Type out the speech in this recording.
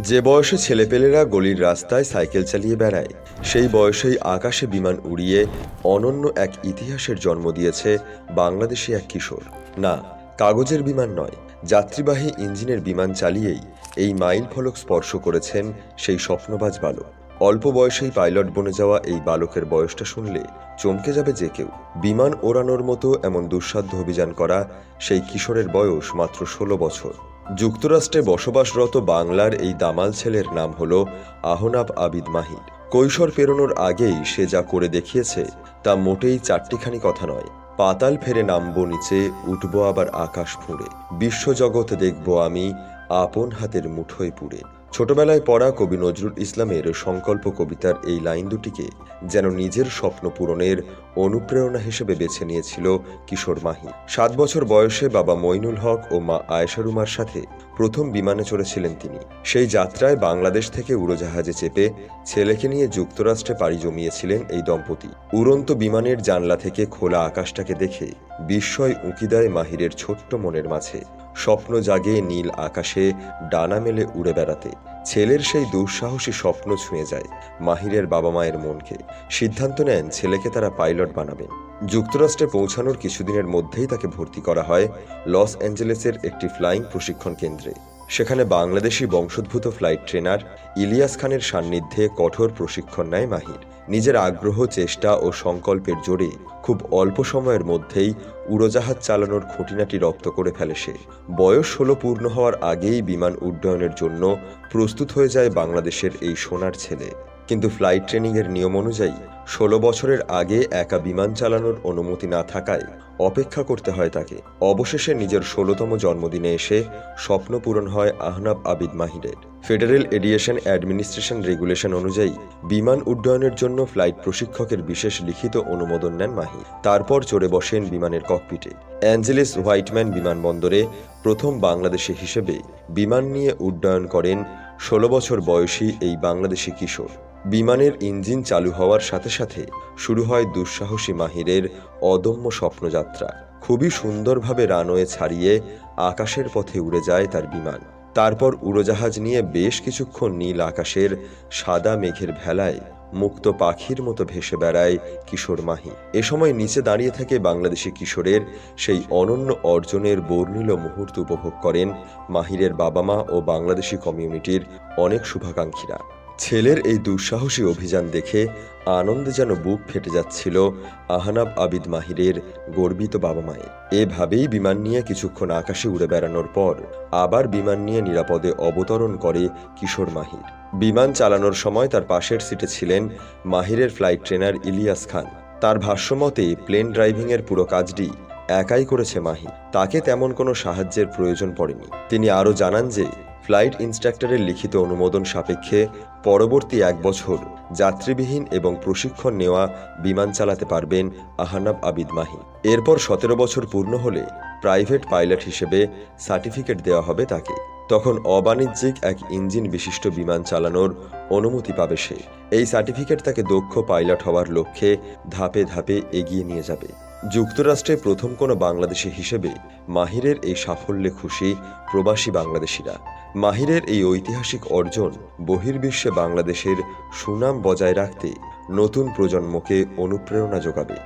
যে বয়সে ছেলেপেলেরা গলির রাস্তায় সাইকেল চালিয়ে বেড়ায়, সেই বয়সেই আকাশে বিমান উড়িয়ে অনন্য এক ইতিহাসের জন্ম দিয়েছে বাংলাদেশি এক কিশোর। না, কাগজের বিমান নয়, যাত্রীবাহী ইঞ্জিনের বিমান চালিয়েই এই মাইল ফলক স্পর্শ করেছেন সেই স্বপ্নবাজ বালক। অল্প বয়সেই পাইলট বনে যাওয়া এই বালকের বয়সটা শুনলে চমকে যাবে যে কেউ। বিমান ওড়ানোর মতো এমন দুঃসাধ্য অভিযান করা সেই কিশোরের বয়স মাত্র ১৬ বছর। যুক্তরাষ্ট্রে বসবাসরত বাংলার এই দামাল ছেলের নাম হল আহনাব আবিদ মাহির। কৈশোর পেরোনোর আগেই সে যা করে দেখিয়েছে তা মোটেই চারটিখানি কথা নয়। পাতাল ফেরে নামবো নিচে, উঠবো আবার আকাশ ফুঁড়ে, বিশ্বজগৎ দেখব আমি আপন হাতের মুঠোয় পুড়ে। ছোটবেলায় পড়া কবি নজরুল ইসলামের সংকল্প কবিতার এই লাইন দুটিকে যেন নিজের স্বপ্ন পূরণের অনুপ্রেরণা হিসেবে বেছে নিয়েছিল কিশোর মাহি। ৭ বছর বয়সে বাবা মইনুল হক ও মা আয়েশা রুমার সাথে প্রথম বিমানে চড়েছিলেন তিনি। সেই যাত্রায় বাংলাদেশ থেকে উড়োজাহাজে চেপে ছেলেকে নিয়ে যুক্তরাষ্ট্রে পাড়ি জমিয়েছিলেন এই দম্পতি। উড়ন্ত বিমানের জানলা থেকে খোলা আকাশটাকে দেখে বিস্ময় উঁকি দেয় মাহিরের ছোট্ট মনের মাঝে। স্বপ্ন জাগে নীল আকাশে ডানা মেলে উড়ে বেড়াতে। ছেলের সেই দুঃসাহসী স্বপ্ন ছুঁয়ে যায় মাহিরের বাবা মায়ের মনকে। সিদ্ধান্ত নেন ছেলেকে তারা পাইলট বানাবেন। যুক্তরাষ্ট্রে পৌঁছানোর কিছুদিনের মধ্যেই তাকে ভর্তি করা হয় লস অ্যাঞ্জেলেসের একটি ফ্লাইং প্রশিক্ষণ কেন্দ্রে। সেখানে বাংলাদেশি বংশোদ্ভূত ফ্লাইট ট্রেনার ইলিয়াস খানের সান্নিধ্যে কঠোর প্রশিক্ষণ নেয় মাহির। নিজের আগ্রহ, চেষ্টা ও সংকল্পের জোরে খুব অল্প সময়ের মধ্যেই উড়োজাহাজ চালানোর খুঁটিনাটি রপ্ত করে ফেলে সে। বয়স ১৬ পূর্ণ হওয়ার আগেই বিমান উড্ডয়নের জন্য প্রস্তুত হয়ে যায় বাংলাদেশের এই সোনার ছেলে। কিন্তু ফ্লাইট ট্রেনিংয়ের নিয়ম অনুযায়ী ১৬ বছরের আগে একা বিমান চালানোর অনুমতি না থাকায় অপেক্ষা করতে হয় তাকে। অবশেষে নিজের ১৬তম জন্মদিনে এসে স্বপ্ন পূরণ হয় আহনাব আবিদ মাহিরের। ফেডারেল এভিয়েশন অ্যাডমিনিস্ট্রেশন রেগুলেশন অনুযায়ী বিমান উড্ডয়নের জন্য ফ্লাইট প্রশিক্ষকের বিশেষ লিখিত অনুমোদন নেন মাহি। তারপর চড়ে বসেন বিমানের ককপিটে। অ্যাঞ্জেলেস হোয়াইটম্যান বিমানবন্দরে প্রথম বাংলাদেশি হিসেবে বিমান নিয়ে উড্ডয়ন করেন ১৬ বছর বয়সী এই বাংলাদেশি কিশোর। বিমানের ইঞ্জিন চালু হওয়ার সাথে সাথে শুরু হয় দুঃসাহসী মাহিরের অদম্য স্বপ্নযাত্রা। খুবই সুন্দরভাবে রানওয়ে ছাড়িয়ে আকাশের পথে উড়ে যায় তার বিমান। তারপর উড়োজাহাজ নিয়ে বেশ কিছুক্ষণ নীল আকাশের সাদা মেঘের ভেলায় মুক্ত পাখির মতো ভেসে বেড়ায় কিশোর মাহি। এ সময় নিচে দাঁড়িয়ে থেকে বাংলাদেশি কিশোরের সেই অনন্য অর্জনের বর্ণিল মুহূর্ত উপভোগ করেন মাহিরের বাবা মা ও বাংলাদেশি কমিউনিটির অনেক শুভাকাঙ্ক্ষীরা। ছেলের এই দুঃসাহসী অভিযান দেখে আনন্দে যেন বুক ফেটে যাচ্ছিল আহনাব আবিদ মাহিরের গর্বিত বাবা মায়ের। এভাবেই বিমান নিয়ে কিছুক্ষণ আকাশে উড়ে বেড়ানোর পর আবার বিমান নিয়ে নিরাপদে অবতরণ করে কিশোর মাহির। বিমান চালানোর সময় তার পাশের সিটে ছিলেন মাহিরের ফ্লাইট ট্রেনার ইলিয়াস খান। তার ভাষ্যমতে প্লেন ড্রাইভিংয়ের পুরো কাজটি একাই করেছে মাহি। তাকে তেমন কোনো সাহায্যের প্রয়োজন পড়েনি। তিনি আরও জানান যে ফ্লাইট ইন্সট্রাক্টরের লিখিত অনুমোদন সাপেক্ষে পরবর্তী ১ বছর যাত্রীবিহীন এবং প্রশিক্ষণ নেওয়া বিমান চালাতে পারবেন আহনাব আবিদ মাহি। এরপর ১৭ বছর পূর্ণ হলে প্রাইভেট পাইলট হিসেবে সার্টিফিকেট দেওয়া হবে তাকে। তখন অবাণিজ্যিক এক ইঞ্জিন বিশিষ্ট বিমান চালানোর অনুমতি পাবে সে। এই সার্টিফিকেট তাকে দক্ষ পাইলট হওয়ার লক্ষ্যে ধাপে ধাপে এগিয়ে নিয়ে যাবে। যুক্তরাষ্ট্রে প্রথম কোনো বাংলাদেশি হিসেবে মাহিরের এই সাফল্যে খুশি প্রবাসী বাংলাদেশিরা। মাহিরের এই ঐতিহাসিক অর্জন বহির্বিশ্বে বাংলাদেশের সুনাম বজায় রাখতে নতুন প্রজন্মকে অনুপ্রেরণা যোগাবে।